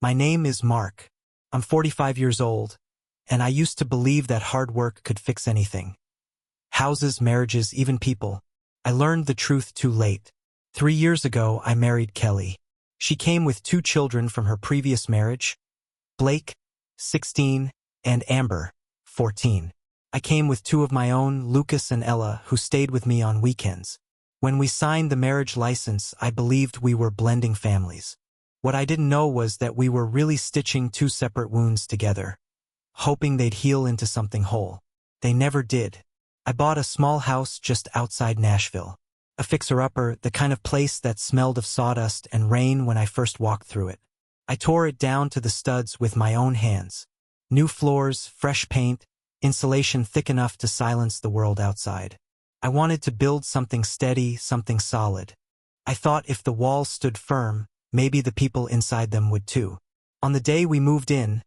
My name is Mark. I'm 45 years old, and I used to believe that hard work could fix anything. Houses, marriages, even people. I learned the truth too late. 3 years ago, I married Kelly. She came with 2 children from her previous marriage, Blake, 16, and Amber, 14. I came with 2 of my own, Lucas and Ella, who stayed with me on weekends. When we signed the marriage license, I believed we were blending families. What I didn't know was that we were really stitching 2 separate wounds together, hoping they'd heal into something whole. They never did. I bought a small house just outside Nashville. A fixer-upper, the kind of place that smelled of sawdust and rain when I first walked through it. I tore it down to the studs with my own hands. New floors, fresh paint, insulation thick enough to silence the world outside. I wanted to build something steady, something solid. I thought if the walls stood firm, maybe the people inside them would too. On the day we moved in,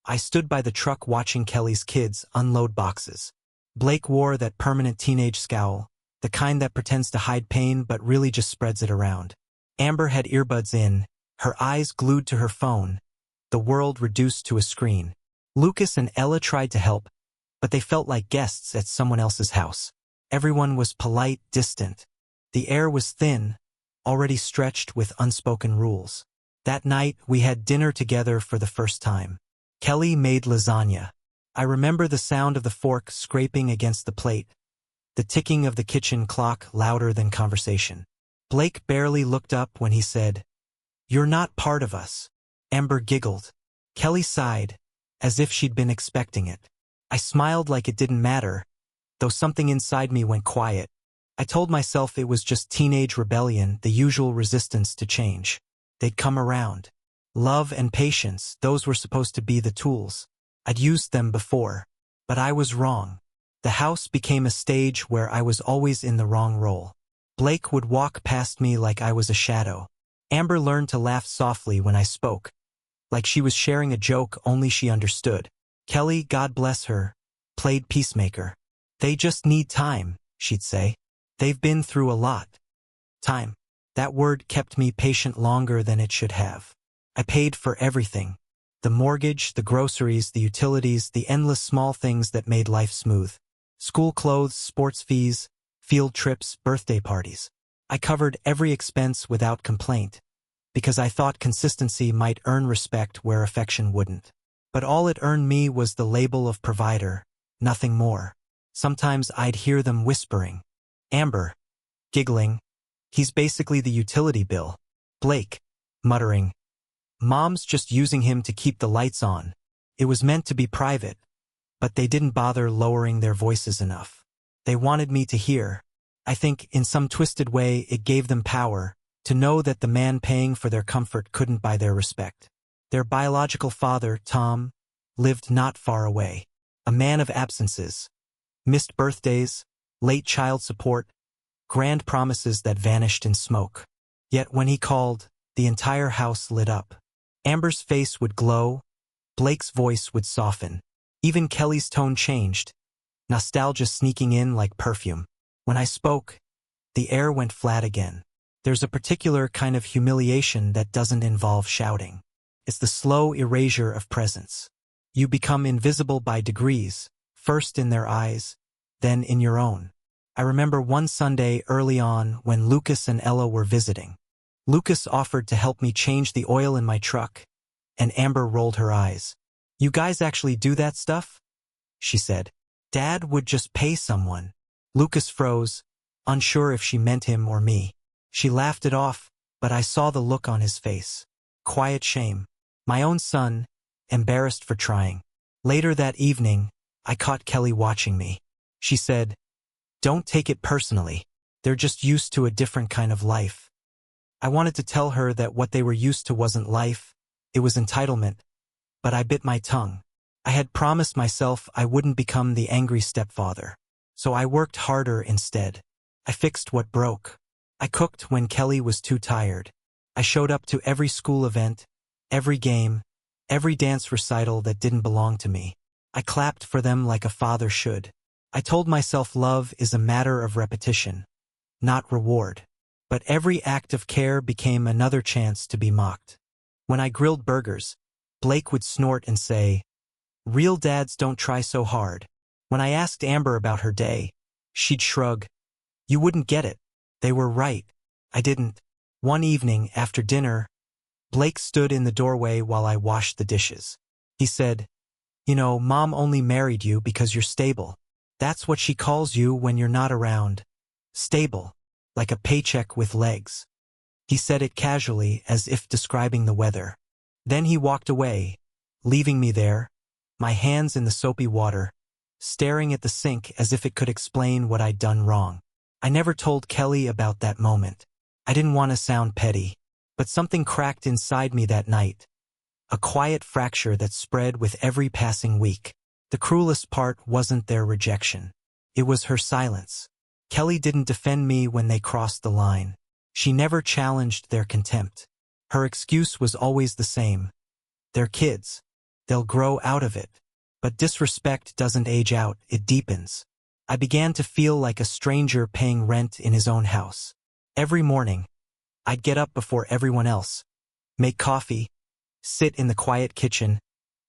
I stood by the truck watching Kelly's kids unload boxes. Blake wore that permanent teenage scowl, the kind that pretends to hide pain but really just spreads it around. Amber had earbuds in, her eyes glued to her phone, the world reduced to a screen. Lucas and Ella tried to help, but they felt like guests at someone else's house. Everyone was polite, distant. The air was thin, already stretched with unspoken rules. That night, we had dinner together for the first time. Kelly made lasagna. I remember the sound of the fork scraping against the plate, the ticking of the kitchen clock louder than conversation. Blake barely looked up when he said, "You're not part of us." Amber giggled. Kelly sighed, as if she'd been expecting it. I smiled like it didn't matter, though something inside me went quiet. I told myself it was just teenage rebellion, the usual resistance to change. They'd come around. Love and patience, those were supposed to be the tools. I'd used them before, but I was wrong. The house became a stage where I was always in the wrong role. Blake would walk past me like I was a shadow. Amber learned to laugh softly when I spoke, like she was sharing a joke only she understood. Kelly, God bless her, played peacemaker. "They just need time," she'd say. "They've been through a lot." Time. That word kept me patient longer than it should have. I paid for everything. The mortgage, the groceries, the utilities, the endless small things that made life smooth. School clothes, sports fees, field trips, birthday parties. I covered every expense without complaint, because I thought consistency might earn respect where affection wouldn't. But all it earned me was the label of provider, nothing more. Sometimes I'd hear them whispering. Amber, giggling, "He's basically the utility bill." Blake, muttering, "Mom's just using him to keep the lights on." It was meant to be private, but they didn't bother lowering their voices enough. They wanted me to hear. I think, in some twisted way, it gave them power, to know that the man paying for their comfort couldn't buy their respect. Their biological father, Tom, lived not far away. A man of absences. Missed birthdays, late child support, grand promises that vanished in smoke. Yet when he called, the entire house lit up. Amber's face would glow, Blake's voice would soften. Even Kelly's tone changed, nostalgia sneaking in like perfume. When I spoke, the air went flat again. There's a particular kind of humiliation that doesn't involve shouting. It's the slow erasure of presence. You become invisible by degrees, first in their eyes, then in your own. I remember one Sunday early on when Lucas and Ella were visiting. Lucas offered to help me change the oil in my truck, and Amber rolled her eyes. "You guys actually do that stuff?" she said. "Dad would just pay someone." Lucas froze, unsure if she meant him or me. She laughed it off, but I saw the look on his face. Quiet shame. My own son, embarrassed for trying. Later that evening, I caught Kelly watching me. She said, "Don't take it personally. They're just used to a different kind of life." I wanted to tell her that what they were used to wasn't life, it was entitlement, but I bit my tongue. I had promised myself I wouldn't become the angry stepfather, so I worked harder instead. I fixed what broke. I cooked when Kelly was too tired. I showed up to every school event, every game, every dance recital that didn't belong to me. I clapped for them like a father should. I told myself love is a matter of repetition, not reward. But every act of care became another chance to be mocked. When I grilled burgers, Blake would snort and say, "Real dads don't try so hard." When I asked Amber about her day, she'd shrug. "You wouldn't get it." They were right. I didn't. One evening, after dinner, Blake stood in the doorway while I washed the dishes. He said, "You know, Mom only married you because you're stable. That's what she calls you when you're not around. Stable. Like a paycheck with legs." He said it casually, as if describing the weather. Then he walked away, leaving me there, my hands in the soapy water, staring at the sink as if it could explain what I'd done wrong. I never told Kelly about that moment. I didn't want to sound petty, but something cracked inside me that night. A quiet fracture that spread with every passing week. The cruelest part wasn't their rejection. It was her silence. Kelly didn't defend me when they crossed the line. She never challenged their contempt. Her excuse was always the same. They're kids. They'll grow out of it. But disrespect doesn't age out, it deepens. I began to feel like a stranger paying rent in his own house. Every morning, I'd get up before everyone else, make coffee, sit in the quiet kitchen,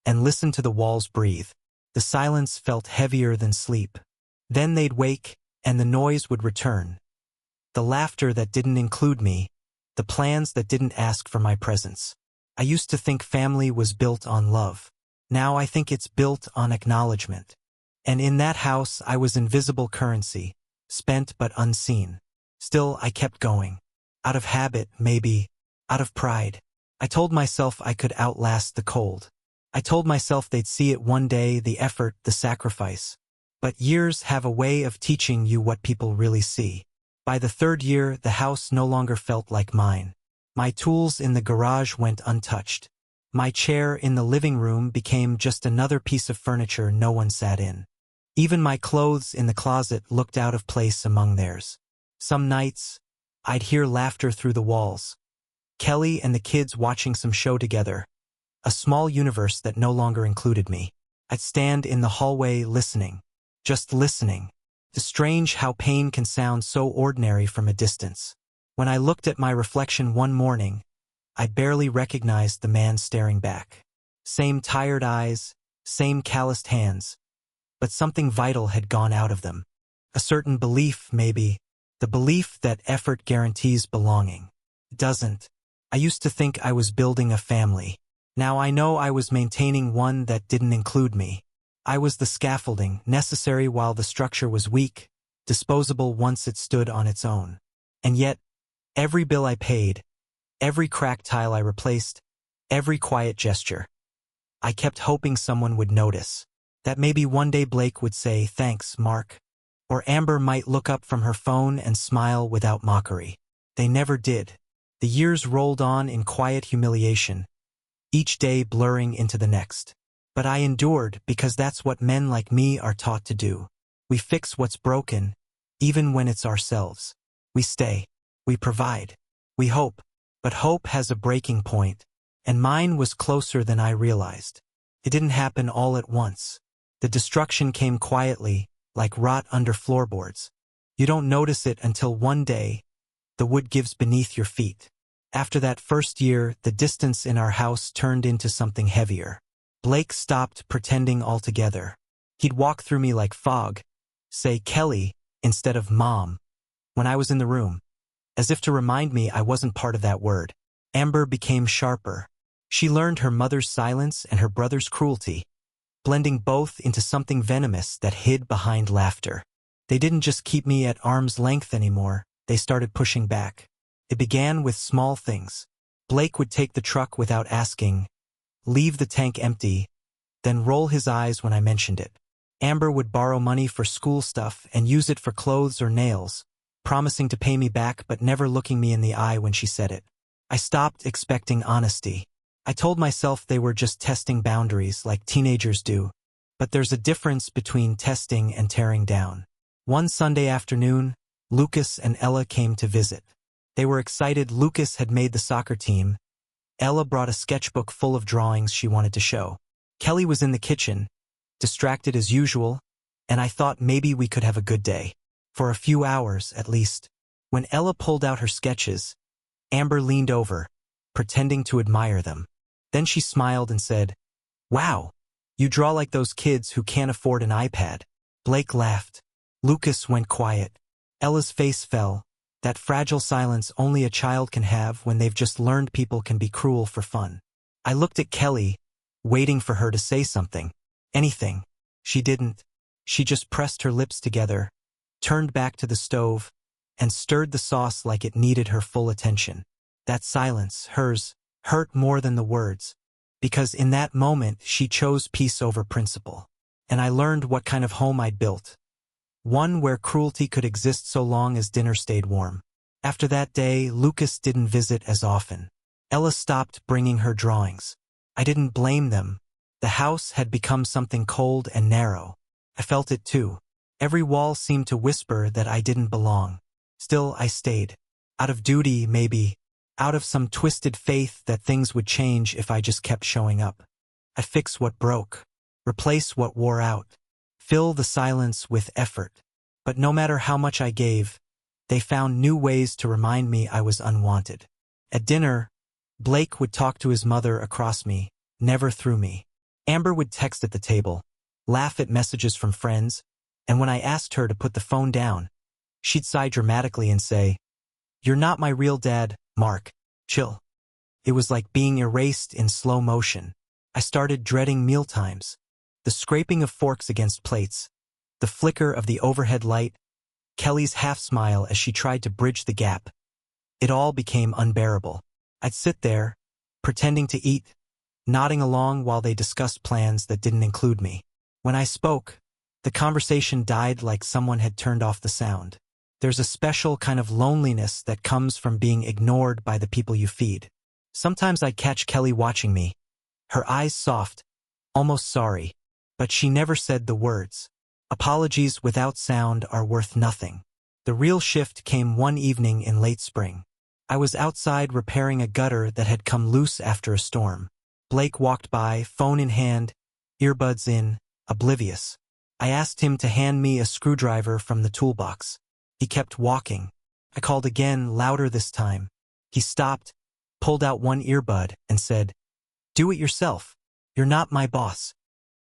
and listen to the walls breathe. The silence felt heavier than sleep. Then they'd wake, and the noise would return. The laughter that didn't include me, the plans that didn't ask for my presence. I used to think family was built on love. Now I think it's built on acknowledgement. And in that house I was invisible currency, spent but unseen. Still, I kept going. Out of habit, maybe. Out of pride. I told myself I could outlast the cold. I told myself they'd see it one day, the effort, the sacrifice. But years have a way of teaching you what people really see. By the third year, the house no longer felt like mine. My tools in the garage went untouched. My chair in the living room became just another piece of furniture no one sat in. Even my clothes in the closet looked out of place among theirs. Some nights, I'd hear laughter through the walls. Kelly and the kids watching some show together. A small universe that no longer included me. I'd stand in the hallway listening. Just listening. It's strange how pain can sound so ordinary from a distance. When I looked at my reflection one morning, I barely recognized the man staring back. Same tired eyes, same calloused hands, but something vital had gone out of them. A certain belief, maybe, the belief that effort guarantees belonging. It doesn't. I used to think I was building a family. Now I know I was maintaining one that didn't include me. I was the scaffolding, necessary while the structure was weak, disposable once it stood on its own. And yet, every bill I paid, every cracked tile I replaced, every quiet gesture, I kept hoping someone would notice. That maybe one day Blake would say, "Thanks, Mark." Or Amber might look up from her phone and smile without mockery. They never did. The years rolled on in quiet humiliation, each day blurring into the next. But I endured because that's what men like me are taught to do. We fix what's broken, even when it's ourselves. We stay. We provide. We hope. But hope has a breaking point, and mine was closer than I realized. It didn't happen all at once. The destruction came quietly, like rot under floorboards. You don't notice it until one day, the wood gives beneath your feet. After that first year, the distance in our house turned into something heavier. Blake stopped pretending altogether. He'd walk through me like fog, say Kelly instead of Mom, when I was in the room, as if to remind me I wasn't part of that word. Amber became sharper. She learned her mother's silence and her brother's cruelty, blending both into something venomous that hid behind laughter. They didn't just keep me at arm's length anymore, they started pushing back. It began with small things. Blake would take the truck without asking, leave the tank empty, then roll his eyes when I mentioned it. Amber would borrow money for school stuff and use it for clothes or nails, promising to pay me back but never looking me in the eye when she said it. I stopped expecting honesty. I told myself they were just testing boundaries like teenagers do, but there's a difference between testing and tearing down. One Sunday afternoon, Lucas and Ella came to visit. They were excited. Lucas had made the soccer team. Ella brought a sketchbook full of drawings she wanted to show. Kelly was in the kitchen, distracted as usual, and I thought maybe we could have a good day. For a few hours, at least. When Ella pulled out her sketches, Amber leaned over, pretending to admire them. Then she smiled and said, "Wow, you draw like those kids who can't afford an iPad." Blake laughed. Lucas went quiet. Ella's face fell. That fragile silence only a child can have when they've just learned people can be cruel for fun. I looked at Kelly, waiting for her to say something. Anything. She didn't. She just pressed her lips together, turned back to the stove, and stirred the sauce like it needed her full attention. That silence, hers, hurt more than the words, because in that moment she chose peace over principle. And I learned what kind of home I'd built. One where cruelty could exist so long as dinner stayed warm. After that day, Lucas didn't visit as often. Ella stopped bringing her drawings. I didn't blame them. The house had become something cold and narrow. I felt it too. Every wall seemed to whisper that I didn't belong. Still, I stayed. Out of duty, maybe. Out of some twisted faith that things would change if I just kept showing up. I'd fix what broke. Replace what wore out. Fill the silence with effort. But no matter how much I gave, they found new ways to remind me I was unwanted. At dinner, Blake would talk to his mother across me, never through me. Amber would text at the table, laugh at messages from friends, and when I asked her to put the phone down, she'd sigh dramatically and say, "You're not my real dad, Mark. Chill." It was like being erased in slow motion. I started dreading mealtimes. The scraping of forks against plates, the flicker of the overhead light, Kelly's half-smile as she tried to bridge the gap. It all became unbearable. I'd sit there, pretending to eat, nodding along while they discussed plans that didn't include me. When I spoke, the conversation died like someone had turned off the sound. There's a special kind of loneliness that comes from being ignored by the people you feed. Sometimes I'd catch Kelly watching me, her eyes soft, almost sorry, but she never said the words. Apologies without sound are worth nothing. The real shift came one evening in late spring. I was outside repairing a gutter that had come loose after a storm. Blake walked by, phone in hand, earbuds in, oblivious. I asked him to hand me a screwdriver from the toolbox. He kept walking. I called again, louder this time. He stopped, pulled out one earbud, and said, "Do it yourself. You're not my boss."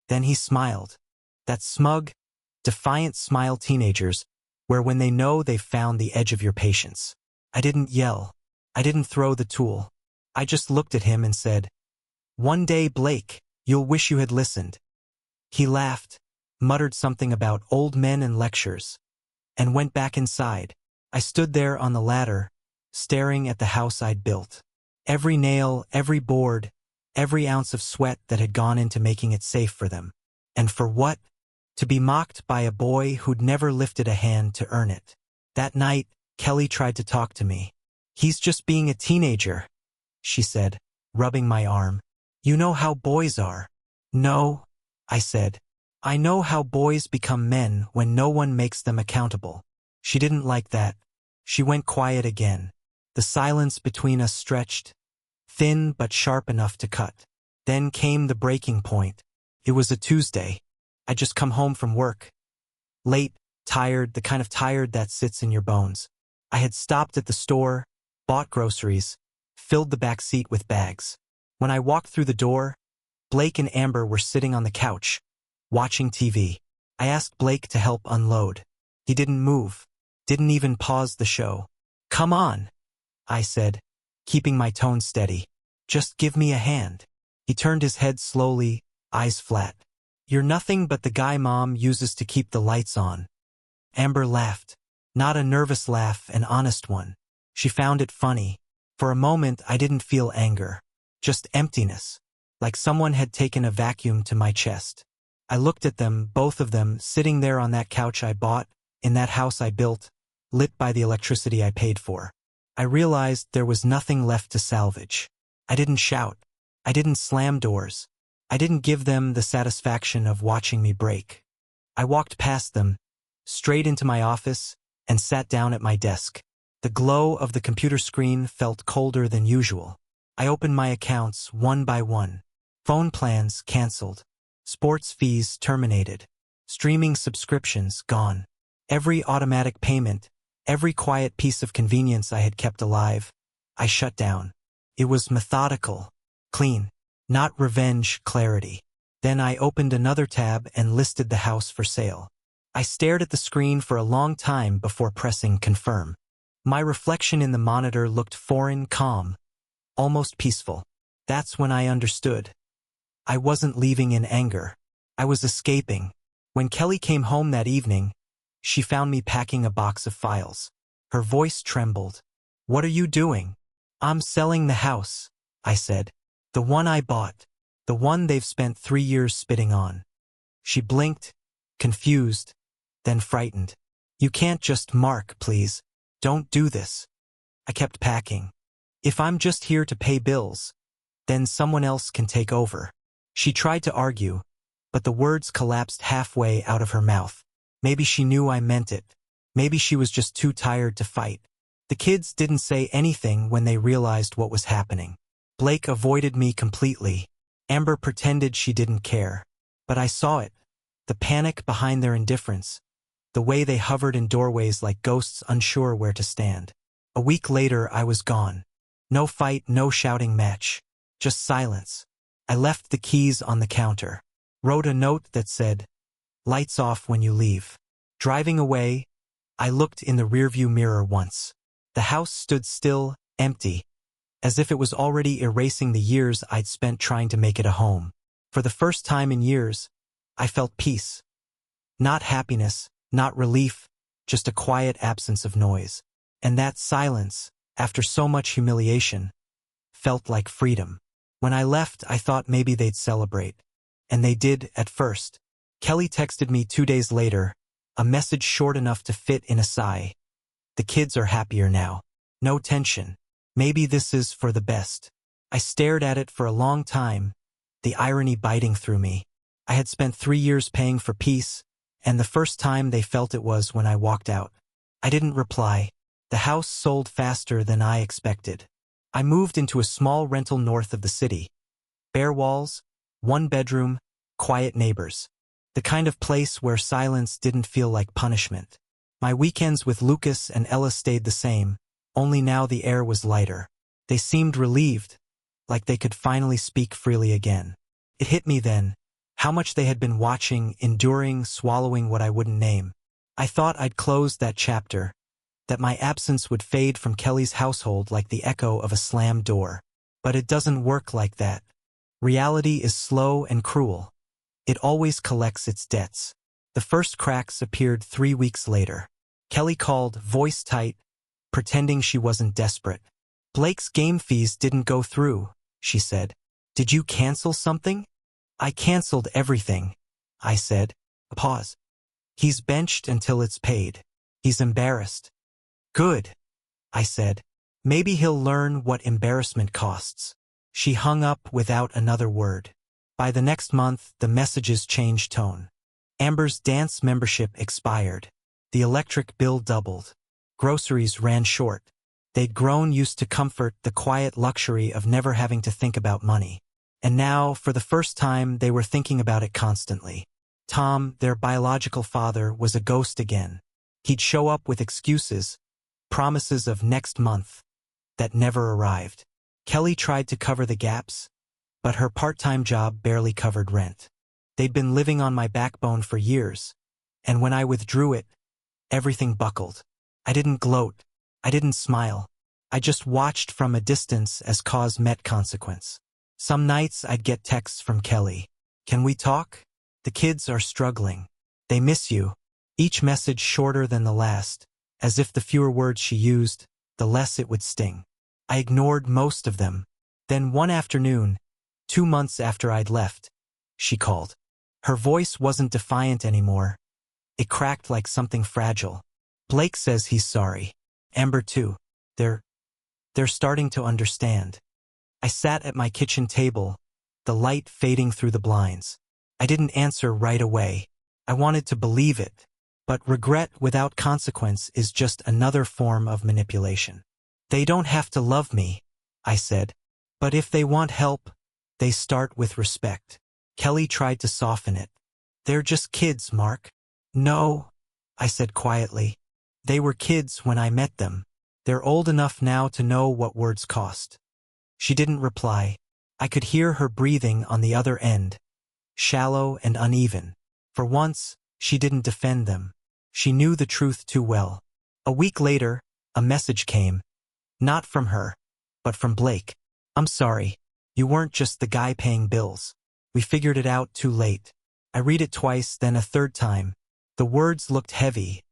Then he smiled. That smug, defiant smile teenagers, where when they know they've found the edge of your patience. I didn't yell. I didn't throw the tool. I just looked at him and said, "One day, Blake, you'll wish you had listened." He laughed, muttered something about old men and lectures, and went back inside. I stood there on the ladder, staring at the house I'd built. Every nail, every board, every ounce of sweat that had gone into making it safe for them. And for what? To be mocked by a boy who'd never lifted a hand to earn it. That night, Kelly tried to talk to me. "He's just being a teenager," she said, rubbing my arm. "You know how boys are." "No," I said. "I know how boys become men when no one makes them accountable." She didn't like that. She went quiet again. The silence between us stretched, thin but sharp enough to cut. Then came the breaking point. It was a Tuesday. I'd just come home from work. Late, tired, the kind of tired that sits in your bones. I had stopped at the store, bought groceries, filled the back seat with bags. When I walked through the door, Blake and Amber were sitting on the couch, watching TV. I asked Blake to help unload. He didn't move, didn't even pause the show. "Come on," I said, keeping my tone steady. "Just give me a hand." He turned his head slowly, eyes flat. "You're nothing but the guy Mom uses to keep the lights on." Amber laughed. Not a nervous laugh, an honest one. She found it funny. For a moment, I didn't feel anger. Just emptiness. Like someone had taken a vacuum to my chest. I looked at them, both of them, sitting there on that couch I bought, in that house I built, lit by the electricity I paid for. I realized there was nothing left to salvage. I didn't shout. I didn't slam doors. I didn't give them the satisfaction of watching me break. I walked past them, straight into my office, and sat down at my desk. The glow of the computer screen felt colder than usual. I opened my accounts one by one. Phone plans canceled. Sports fees terminated. Streaming subscriptions gone. Every automatic payment, every quiet piece of convenience I had kept alive, I shut down. It was methodical, clean. Not revenge, clarity. Then I opened another tab and listed the house for sale. I stared at the screen for a long time before pressing confirm. My reflection in the monitor looked foreign, calm, almost peaceful. That's when I understood. I wasn't leaving in anger. I was escaping. When Kelly came home that evening, she found me packing a box of files. Her voice trembled. "What are you doing?" "I'm selling the house," I said. "The one I bought. The one they've spent 3 years spitting on." She blinked, confused, then frightened. "You can't just, Mark, please. Don't do this." I kept packing. "If I'm just here to pay bills, then someone else can take over." She tried to argue, but the words collapsed halfway out of her mouth. Maybe she knew I meant it. Maybe she was just too tired to fight. The kids didn't say anything when they realized what was happening. Blake avoided me completely. Amber pretended she didn't care. But I saw it. The panic behind their indifference. The way they hovered in doorways like ghosts unsure where to stand. A week later, I was gone. No fight, no shouting match. Just silence. I left the keys on the counter. Wrote a note that said, "Lights off when you leave." Driving away, I looked in the rearview mirror once. The house stood still, empty, as if it was already erasing the years I'd spent trying to make it a home. For the first time in years, I felt peace. Not happiness, not relief, just a quiet absence of noise. And that silence, after so much humiliation, felt like freedom. When I left, I thought maybe they'd celebrate. And they did at first. Kelly texted me 2 days later, a message short enough to fit in a sigh. "The kids are happier now. No tension. Maybe this is for the best." I stared at it for a long time, the irony biting through me. I had spent 3 years paying for peace, and the first time they felt it was when I walked out. I didn't reply. The house sold faster than I expected. I moved into a small rental north of the city. Bare walls, 1 bedroom, quiet neighbors. The kind of place where silence didn't feel like punishment. My weekends with Lucas and Ella stayed the same, only now the air was lighter. They seemed relieved, like they could finally speak freely again. It hit me then, how much they had been watching, enduring, swallowing what I wouldn't name. I thought I'd closed that chapter, that my absence would fade from Kelly's household like the echo of a slammed door. But it doesn't work like that. Reality is slow and cruel. It always collects its debts. The first cracks appeared 3 weeks later. Kelly called, voice tight, pretending she wasn't desperate. "Blake's game fees didn't go through," she said. "Did you cancel something?" "I canceled everything," I said. A pause. "He's benched until it's paid. He's embarrassed." "Good," I said. "Maybe he'll learn what embarrassment costs." She hung up without another word. By the next month, the messages changed tone. Amber's dance membership expired. The electric bill doubled. Groceries ran short. They'd grown used to comfort, the quiet luxury of never having to think about money. And now, for the first time, they were thinking about it constantly. Tom, their biological father, was a ghost again. He'd show up with excuses, promises of next month, that never arrived. Kelly tried to cover the gaps, but her part-time job barely covered rent. They'd been living on my backbone for years, and when I withdrew it, everything buckled. I didn't gloat. I didn't smile. I just watched from a distance as cause met consequence. Some nights I'd get texts from Kelly. "Can we talk? The kids are struggling. They miss you." Each message shorter than the last, as if the fewer words she used, the less it would sting. I ignored most of them. Then one afternoon, 2 months after I'd left, she called. Her voice wasn't defiant anymore. It cracked like something fragile. "Blake says he's sorry. Amber too. They're starting to understand." I sat at my kitchen table, the light fading through the blinds. I didn't answer right away. I wanted to believe it. But regret without consequence is just another form of manipulation. "They don't have to love me," I said. "But if they want help, they start with respect." Kelly tried to soften it. "They're just kids, Mark." "No," I said quietly. "They were kids when I met them. They're old enough now to know what words cost." She didn't reply. I could hear her breathing on the other end, shallow and uneven. For once, she didn't defend them. She knew the truth too well. A week later, a message came. Not from her, but from Blake. I'm sorry. You weren't just the guy paying bills. We figured it out too late. I read it twice, then a third time. The words looked heavy,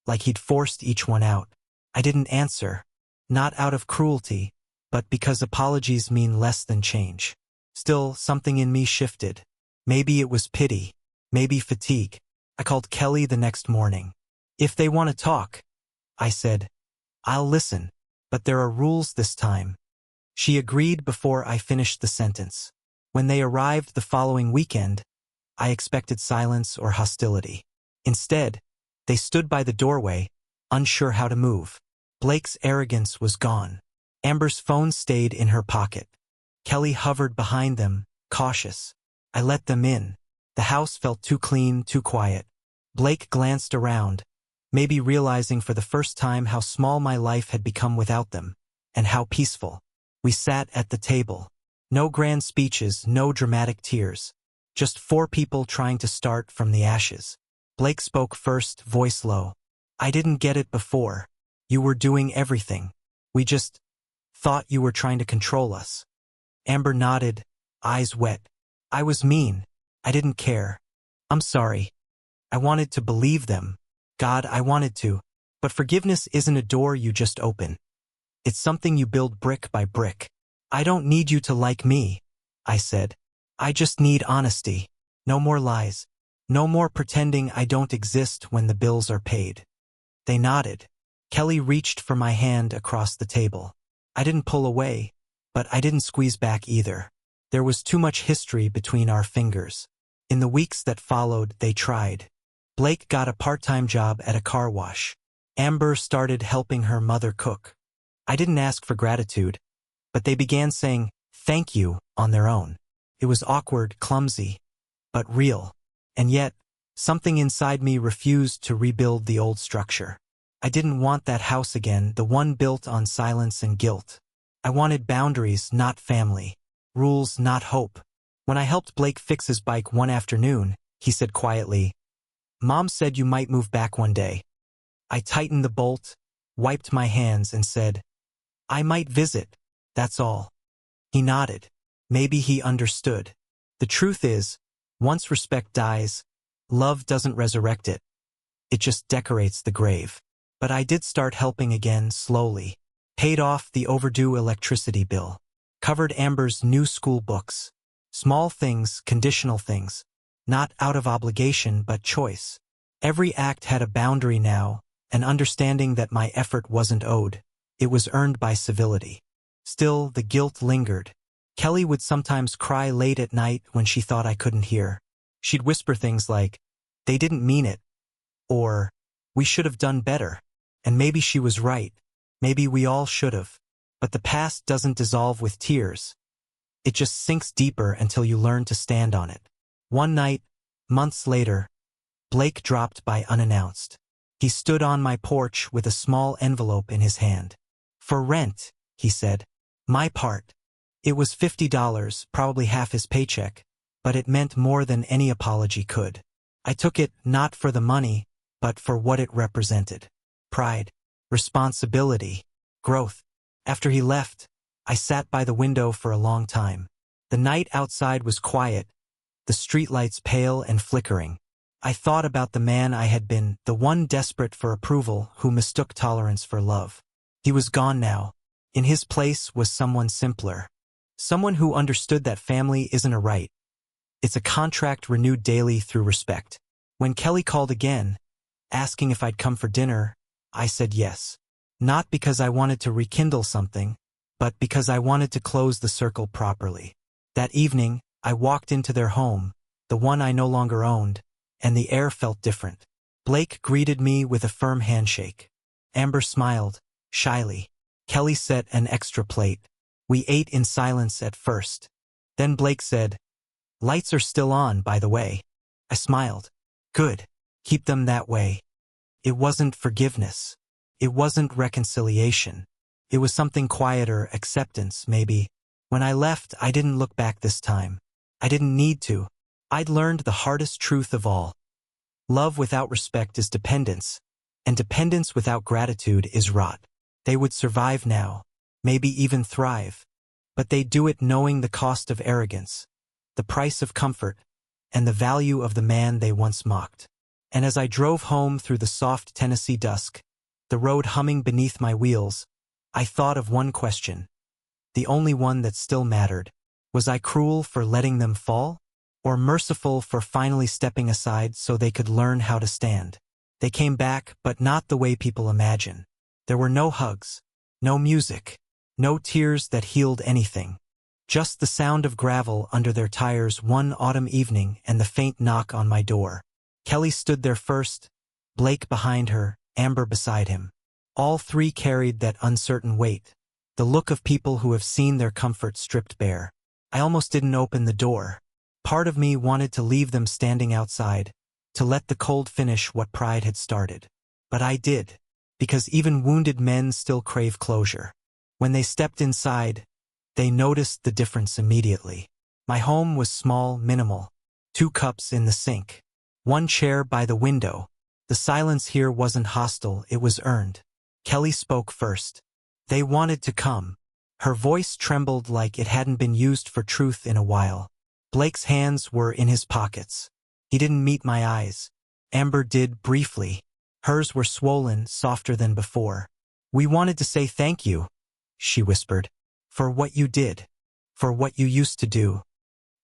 like he'd forced each one out. I didn't answer. Not out of cruelty, but because apologies mean less than change. Still, something in me shifted. Maybe it was pity. Maybe fatigue. I called Kelly the next morning. If they want to talk, I said, I'll listen, but there are rules this time. She agreed before I finished the sentence. When they arrived the following weekend, I expected silence or hostility. Instead, they stood by the doorway, unsure how to move. Blake's arrogance was gone. Amber's phone stayed in her pocket. Kelly hovered behind them, cautious. I let them in. The house felt too clean, too quiet. Blake glanced around, maybe realizing for the first time how small my life had become without them, and how peaceful. We sat at the table. No grand speeches, no dramatic tears. Just four people trying to start from the ashes. Blake spoke first, voice low. I didn't get it before. You were doing everything. We just thought you were trying to control us. Amber nodded, eyes wet. I was mean. I didn't care. I'm sorry. I wanted to believe them. God, I wanted to. But forgiveness isn't a door you just open. It's something you build brick by brick. I don't need you to like me, I said. I just need honesty. No more lies. No more pretending I don't exist when the bills are paid. They nodded. Kelly reached for my hand across the table. I didn't pull away, but I didn't squeeze back either. There was too much history between our fingers. In the weeks that followed, they tried. Blake got a part-time job at a car wash. Amber started helping her mother cook. I didn't ask for gratitude, but they began saying thank you on their own. It was awkward, clumsy, but real. And yet, something inside me refused to rebuild the old structure. I didn't want that house again, the one built on silence and guilt. I wanted boundaries, not family. Rules, not hope. When I helped Blake fix his bike one afternoon, he said quietly, Mom said you might move back one day. I tightened the bolt, wiped my hands, and said, I might visit, that's all. He nodded. Maybe he understood. The truth is, once respect dies, love doesn't resurrect it. It just decorates the grave. But I did start helping again, slowly. Paid off the overdue electricity bill. Covered Amber's new school books. Small things, conditional things. Not out of obligation, but choice. Every act had a boundary now, an understanding that my effort wasn't owed. It was earned by civility. Still, the guilt lingered. Kelly would sometimes cry late at night when she thought I couldn't hear. She'd whisper things like, they didn't mean it, or, we should have done better. And maybe she was right. Maybe we all should have. But the past doesn't dissolve with tears. It just sinks deeper until you learn to stand on it. One night, months later, Blake dropped by unannounced. He stood on my porch with a small envelope in his hand. For rent, he said. My part. It was $50, probably half his paycheck, but it meant more than any apology could. I took it not for the money, but for what it represented. Pride, responsibility, growth. After he left, I sat by the window for a long time. The night outside was quiet, the streetlights pale and flickering. I thought about the man I had been, the one desperate for approval who mistook tolerance for love. He was gone now. In his place was someone simpler. Someone who understood that family isn't a right. It's a contract renewed daily through respect. When Kelly called again, asking if I'd come for dinner, I said yes. Not because I wanted to rekindle something, but because I wanted to close the circle properly. That evening, I walked into their home, the one I no longer owned, and the air felt different. Blake greeted me with a firm handshake. Amber smiled, shyly. Kelly set an extra plate. We ate in silence at first. Then Blake said, lights are still on, by the way. I smiled. Good. Keep them that way. It wasn't forgiveness. It wasn't reconciliation. It was something quieter, acceptance, maybe. When I left, I didn't look back this time. I didn't need to. I'd learned the hardest truth of all. Love without respect is dependence, and dependence without gratitude is rot. They would survive now, maybe even thrive, but they'd do it knowing the cost of arrogance, the price of comfort, and the value of the man they once mocked. And as I drove home through the soft Tennessee dusk, the road humming beneath my wheels, I thought of one question, the only one that still mattered. Was I cruel for letting them fall? Or merciful for finally stepping aside so they could learn how to stand? They came back, but not the way people imagine. There were no hugs, no music, no tears that healed anything. Just the sound of gravel under their tires one autumn evening and the faint knock on my door. Kelly stood there first, Blake behind her, Amber beside him. All three carried that uncertain weight, the look of people who have seen their comfort stripped bare. I almost didn't open the door. Part of me wanted to leave them standing outside, to let the cold finish what pride had started. But I did, because even wounded men still crave closure. When they stepped inside, they noticed the difference immediately. My home was small, minimal. 2 cups in the sink. 1 chair by the window. The silence here wasn't hostile, it was earned. Kelly spoke first. They wanted to come. Her voice trembled like it hadn't been used for truth in a while. Blake's hands were in his pockets. He didn't meet my eyes. Amber did briefly. Hers were swollen, softer than before. "We wanted to say thank you," she whispered, "for what you did, for what you used to do."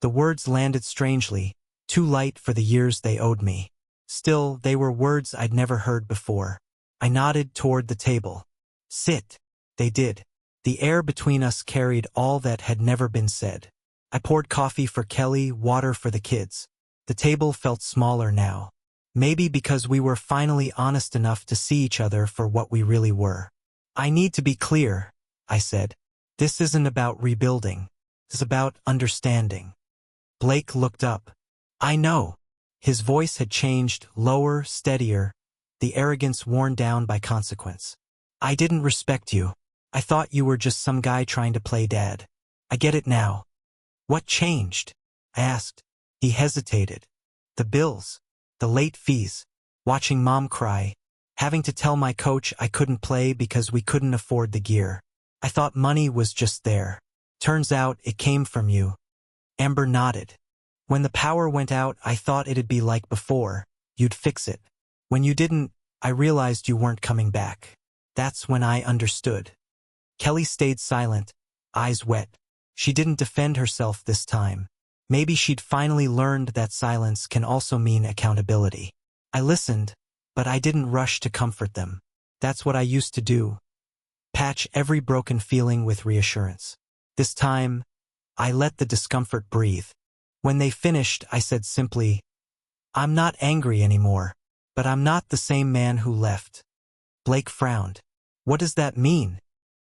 The words landed strangely, too light for the years they owed me. Still, they were words I'd never heard before. I nodded toward the table. "Sit." They did. The air between us carried all that had never been said. I poured coffee for Kelly, water for the kids. The table felt smaller now. Maybe because we were finally honest enough to see each other for what we really were. "I need to be clear," I said. "This isn't about rebuilding. It's about understanding." Blake looked up. "I know." His voice had changed, lower, steadier, the arrogance worn down by consequence. "I didn't respect you. I thought you were just some guy trying to play dad. I get it now." "What changed?" I asked. He hesitated. "The bills. The late fees. Watching Mom cry. Having to tell my coach I couldn't play because we couldn't afford the gear. I thought money was just there. Turns out it came from you." Amber nodded. "When the power went out, I thought it'd be like before. You'd fix it. When you didn't, I realized you weren't coming back. That's when I understood." Kelly stayed silent, eyes wet. She didn't defend herself this time. Maybe she'd finally learned that silence can also mean accountability. I listened, but I didn't rush to comfort them. That's what I used to do. Patch every broken feeling with reassurance. This time, I let the discomfort breathe. When they finished, I said simply, "I'm not angry anymore, but I'm not the same man who left." Blake frowned. "What does that mean?"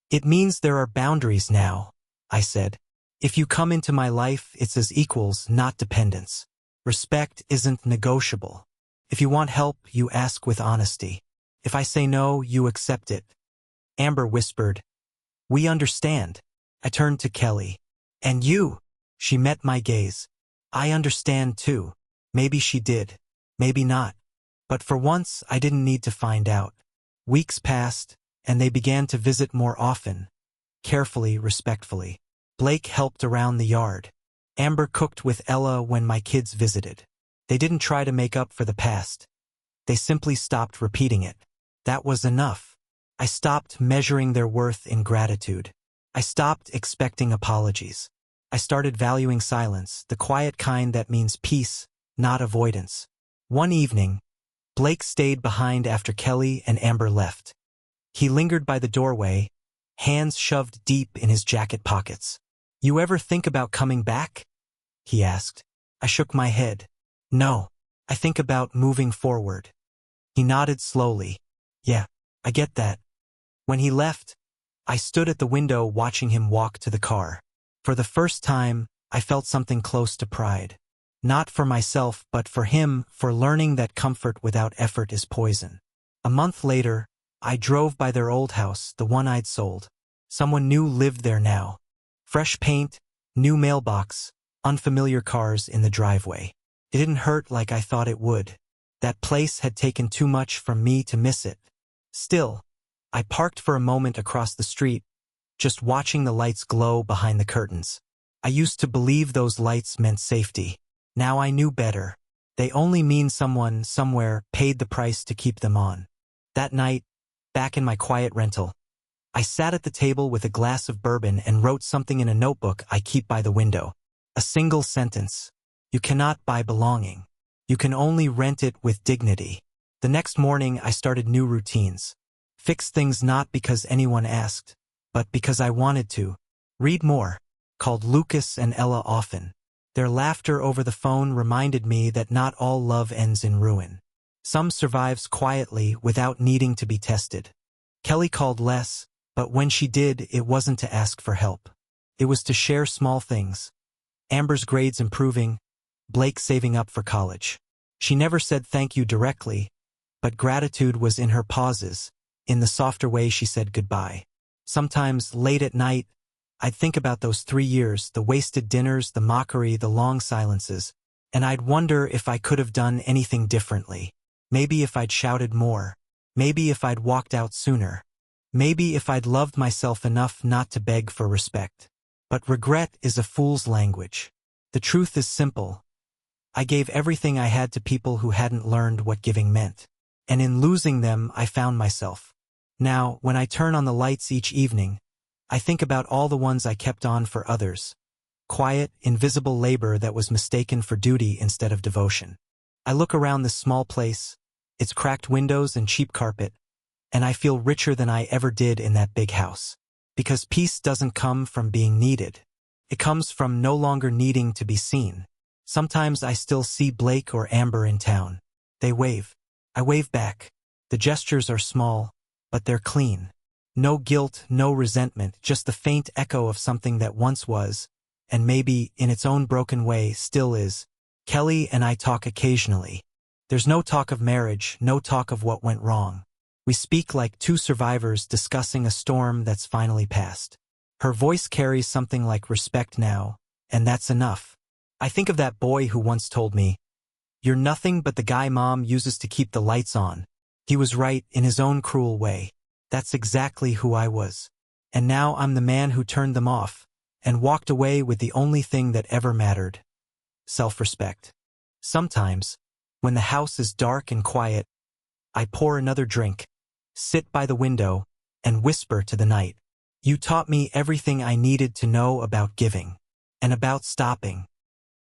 "It means there are boundaries now," I said. "If you come into my life, it's as equals, not dependents. Respect isn't negotiable. If you want help, you ask with honesty. If I say no, you accept it." Amber whispered, "We understand." I turned to Kelly. "And you?" She met my gaze. "I understand too." Maybe she did. Maybe not. But for once, I didn't need to find out. Weeks passed, and they began to visit more often. Carefully, respectfully. Blake helped around the yard. Amber cooked with Ella when my kids visited. They didn't try to make up for the past. They simply stopped repeating it. That was enough. I stopped measuring their worth in gratitude. I stopped expecting apologies. I started valuing silence, the quiet kind that means peace, not avoidance. One evening, Blake stayed behind after Kelly and Amber left. He lingered by the doorway, hands shoved deep in his jacket pockets. "You ever think about coming back?" he asked. I shook my head. "No, I think about moving forward." He nodded slowly. "Yeah, I get that." When he left, I stood at the window watching him walk to the car. For the first time, I felt something close to pride. Not for myself, but for him, for learning that comfort without effort is poison. A month later, I drove by their old house, the one I'd sold. Someone new lived there now. Fresh paint, new mailbox, unfamiliar cars in the driveway. It didn't hurt like I thought it would. That place had taken too much from me to miss it. Still, I parked for a moment across the street, just watching the lights glow behind the curtains. I used to believe those lights meant safety. Now I knew better. They only mean someone, somewhere, paid the price to keep them on. That night, back in my quiet rental, I sat at the table with a glass of bourbon and wrote something in a notebook I keep by the window. A single sentence. You cannot buy belonging. You can only rent it with dignity. The next morning I started new routines. Fixed things not because anyone asked, but because I wanted to. Read more. Called Lucas and Ella often. Their laughter over the phone reminded me that not all love ends in ruin. Some survives quietly without needing to be tested. Kelly called less, but when she did, it wasn't to ask for help. It was to share small things. Amber's grades improving, Blake saving up for college. She never said thank you directly, but gratitude was in her pauses, in the softer way she said goodbye. Sometimes, late at night, I'd think about those 3 years, the wasted dinners, the mockery, the long silences, and I'd wonder if I could have done anything differently. Maybe if I'd shouted more. Maybe if I'd walked out sooner. Maybe if I'd loved myself enough not to beg for respect. But regret is a fool's language. The truth is simple. I gave everything I had to people who hadn't learned what giving meant. And in losing them, I found myself. Now, when I turn on the lights each evening, I think about all the ones I kept on for others. Quiet, invisible labor that was mistaken for duty instead of devotion. I look around this small place, its cracked windows and cheap carpet, and I feel richer than I ever did in that big house. Because peace doesn't come from being needed. It comes from no longer needing to be seen. Sometimes I still see Blake or Amber in town. They wave. I wave back. The gestures are small, but they're clean. No guilt, no resentment, just the faint echo of something that once was, and maybe, in its own broken way, still is. Kelly and I talk occasionally. There's no talk of marriage, no talk of what went wrong. We speak like two survivors discussing a storm that's finally passed. Her voice carries something like respect now, and that's enough. I think of that boy who once told me, "You're nothing but the guy Mom uses to keep the lights on." He was right in his own cruel way. That's exactly who I was. And now I'm the man who turned them off, and walked away with the only thing that ever mattered. Self-respect. Sometimes, when the house is dark and quiet, I pour another drink, sit by the window, and whisper to the night. You taught me everything I needed to know about giving, and about stopping.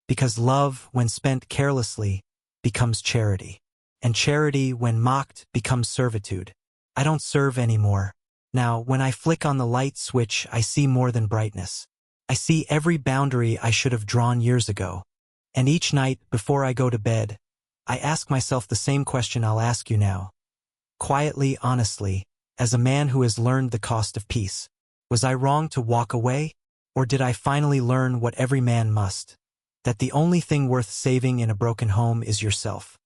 Because love, when spent carelessly, becomes charity. And charity, when mocked, becomes servitude. I don't serve anymore. Now, when I flick on the light switch, I see more than brightness. I see every boundary I should have drawn years ago. And each night, before I go to bed, I ask myself the same question I'll ask you now. Quietly, honestly, as a man who has learned the cost of peace. Was I wrong to walk away? Or did I finally learn what every man must? That the only thing worth saving in a broken home is yourself.